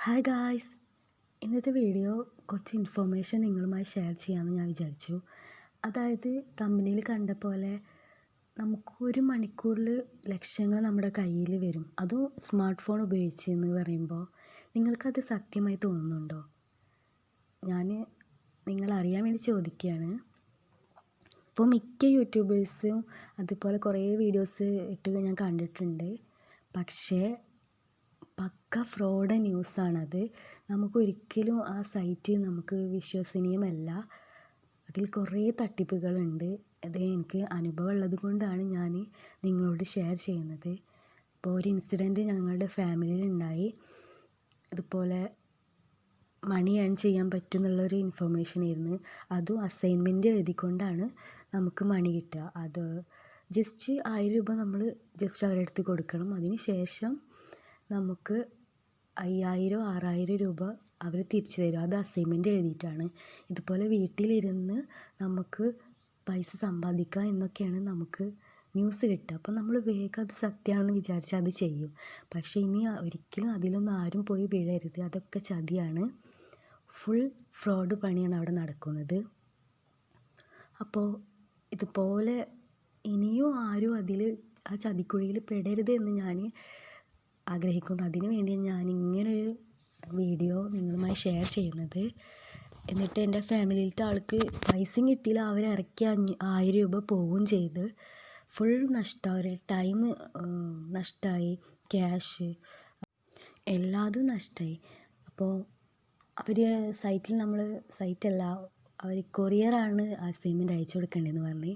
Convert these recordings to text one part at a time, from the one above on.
Hi guys, ഇന്നത്തെ video കുറച്ച് information നിങ്ങളുമായി ഷെയർ ചെയ്യാമെന്ന് ഞാൻ വിചാരിച്ചു. അതായത് തമ്പനിയിൽ കണ്ട പോലെ നമുക്ക് ഒരു മണിക്കൂറിൽ ലക്ഷങ്ങൾ നമ്മുടെ കയ്യിൽ വരും, അതും സ്മാർട്ട് ഫോൺ ഉപയോഗിച്ച് എന്ന് പറയുമ്പോൾ നിങ്ങൾക്കത് സത്യമായി തോന്നുന്നുണ്ടോ? ഞാൻ നിങ്ങളറിയാൻ വേണ്ടി ചോദിക്കുകയാണ്. ഇപ്പോൾ മിക്ക യൂട്യൂബേഴ്സും അതുപോലെ കുറേ വീഡിയോസ് ഇട്ട് ഞാൻ കണ്ടിട്ടുണ്ട്. പക്ഷേ പക്ക ഫ്രോഡ് ന്യൂസാണത്. നമുക്കൊരിക്കലും ആ സൈറ്റ് നമുക്ക് വിശ്വസനീയമല്ല. അതിൽ കുറേ തട്ടിപ്പുകളുണ്ട്. അത് എനിക്ക് അനുഭവം ഉള്ളത് കൊണ്ടാണ് ഞാൻ നിങ്ങളോട് ഷെയർ ചെയ്യുന്നത്. ഇപ്പോൾ ഒരു ഇൻസിഡൻറ്റ് ഞങ്ങളുടെ ഫാമിലിയിൽ ഉണ്ടായി. ഇതുപോലെ മണി ഏൺ ചെയ്യാൻ പറ്റും എന്നുള്ളൊരു ഇൻഫർമേഷൻ ആയിരുന്നു. അതും അസൈൻമെൻറ്റ് എഴുതിക്കൊണ്ടാണ് നമുക്ക് മണി കിട്ടുക. അത് ജസ്റ്റ് 1000 രൂപ നമ്മൾ ജസ്റ്റ് അവരുടെ അടുത്ത് കൊടുക്കണം. അതിന് ശേഷം നമുക്ക് 5000 6000 രൂപ അവർ തിരിച്ചു തരും. അത് അസൈൻമെൻറ്റ് എഴുതിയിട്ടാണ്. ഇതുപോലെ വീട്ടിലിരുന്ന് നമുക്ക് പൈസ സമ്പാദിക്കാം എന്നൊക്കെയാണ് നമുക്ക് ന്യൂസ് കിട്ടുക. അപ്പോൾ നമ്മൾ വേഗം അത് സത്യമാണെന്ന് വിചാരിച്ച് അത് ചെയ്യും. പക്ഷേ ഇനി ഒരിക്കലും അതിലൊന്നും ആരും പോയി വീഴരുത്. അതൊക്കെ ചതിയാണ്. ഫുൾ ഫ്രോഡ് പണിയാണ് അവിടെ നടക്കുന്നത്. അപ്പോൾ ഇതുപോലെ ഇനിയും ആരും ആ ചതിക്കുഴിയിൽ പെടരുത് എന്ന് ഞാൻ ആഗ്രഹിക്കുന്നു. അതിനു വേണ്ടി ഞാൻ ഇങ്ങനൊരു വീഡിയോ നിങ്ങളുമായി ഷെയർ ചെയ്യുന്നത്. എന്നിട്ട് എൻ്റെ ഫാമിലിയിലത്തെ ആൾക്ക് പൈസയും കിട്ടിയില്ല. അവരിറക്കിയ 1000 രൂപ പോവുകയും ചെയ്ത്. ഫുൾ നഷ്ടം. അവരുടെ ടൈം നഷ്ടമായി, ക്യാഷ് എല്ലാതും നഷ്ടമായി. അപ്പോൾ അവർ സൈറ്റല്ല, അവർ കൊറിയറാണ് അസൈൻമെൻറ്റ് അയച്ചു കൊടുക്കേണ്ടതെന്ന് പറഞ്ഞ്.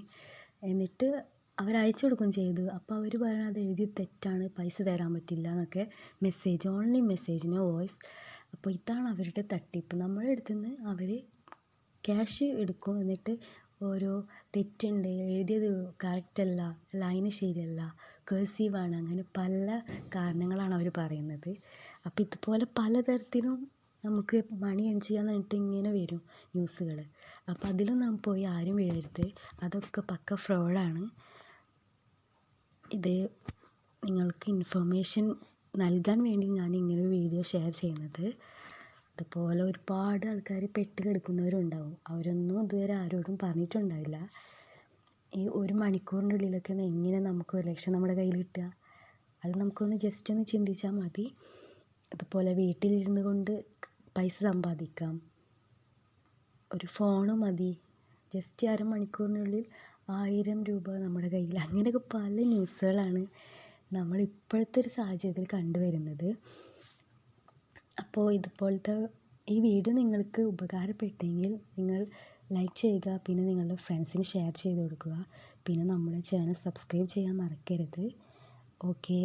എന്നിട്ട് അവരയച്ചു കൊടുക്കുകയും ചെയ്തു. അപ്പോൾ അവർ പറയുന്നത് അത് എഴുതി തെറ്റാണ്, പൈസ തരാൻ പറ്റില്ല എന്നൊക്കെ message, only message, no voice. അപ്പോൾ ഇതാണ് അവരുടെ തട്ടിപ്പ്. നമ്മുടെ അടുത്ത് നിന്ന് അവർ ക്യാഷ് എടുക്കും. എന്നിട്ട് ഓരോ തെറ്റുണ്ട്, എഴുതിയത് കറക്റ്റല്ല, ലൈന് ശരിയല്ല, കേഴ്സീവാണ്, അങ്ങനെ പല കാരണങ്ങളാണ് അവർ പറയുന്നത്. അപ്പോൾ ഇതുപോലെ പലതരത്തിലും നമുക്ക് മണി ഏൺ ചെയ്യാന്ന് പറഞ്ഞിട്ട് ഇങ്ങനെ വരും ന്യൂസുകൾ. അപ്പോൾ അതിലൊന്നും പോയി ആരും വീഴരുത്. അതൊക്കെ പക്ക ഫ്രോഡാണ്. ഇത് നിങ്ങൾക്ക് ഇൻഫർമേഷൻ നൽകാൻ വേണ്ടി ഞാൻ ഇങ്ങനൊരു വീഡിയോ ഷെയർ ചെയ്യുന്നത്. അതുപോലെ ഒരുപാട് ആൾക്കാർ പെട്ട് കിടക്കുന്നവരുണ്ടാവും. അവരൊന്നും ഇതുവരെ ആരോടും പറഞ്ഞിട്ടുണ്ടാവില്ല. ഈ ഒരു മണിക്കൂറിൻ്റെ ഉള്ളിലൊക്കെ എങ്ങനെ നമുക്ക് 1 ലക്ഷം നമ്മുടെ കയ്യിൽ കിട്ടുക? അത് നമുക്കൊന്ന് ജസ്റ്റ് ഒന്ന് ചിന്തിച്ചാൽ മതി. അതുപോലെ വീട്ടിലിരുന്ന് കൊണ്ട് പൈസ സമ്പാദിക്കാം. ഒരു ഫോണ് മതി. ജസ്റ്റ് അരമണിക്കൂറിനുള്ളിൽ 1000 രൂപ നമ്മുടെ കയ്യിൽ. അങ്ങനെയൊക്കെ പല ന്യൂസുകളാണ് നമ്മൾ ഇപ്പോഴത്തെ ഒരു സാഹചര്യത്തിൽ കണ്ടുവരുന്നത്. അപ്പോൾ ഇതുപോലത്തെ ഈ വീഡിയോ നിങ്ങൾക്ക് ഉപകാരപ്പെട്ടെങ്കിൽ നിങ്ങൾ ലൈക്ക് ചെയ്യുക, പിന്നെ നിങ്ങളുടെ ഫ്രണ്ട്സിന് ഷെയർ ചെയ്ത് കൊടുക്കുക. പിന്നെ നമ്മുടെ ചാനൽ സബ്സ്ക്രൈബ് ചെയ്യാൻ മറക്കരുത്. ഓക്കെ.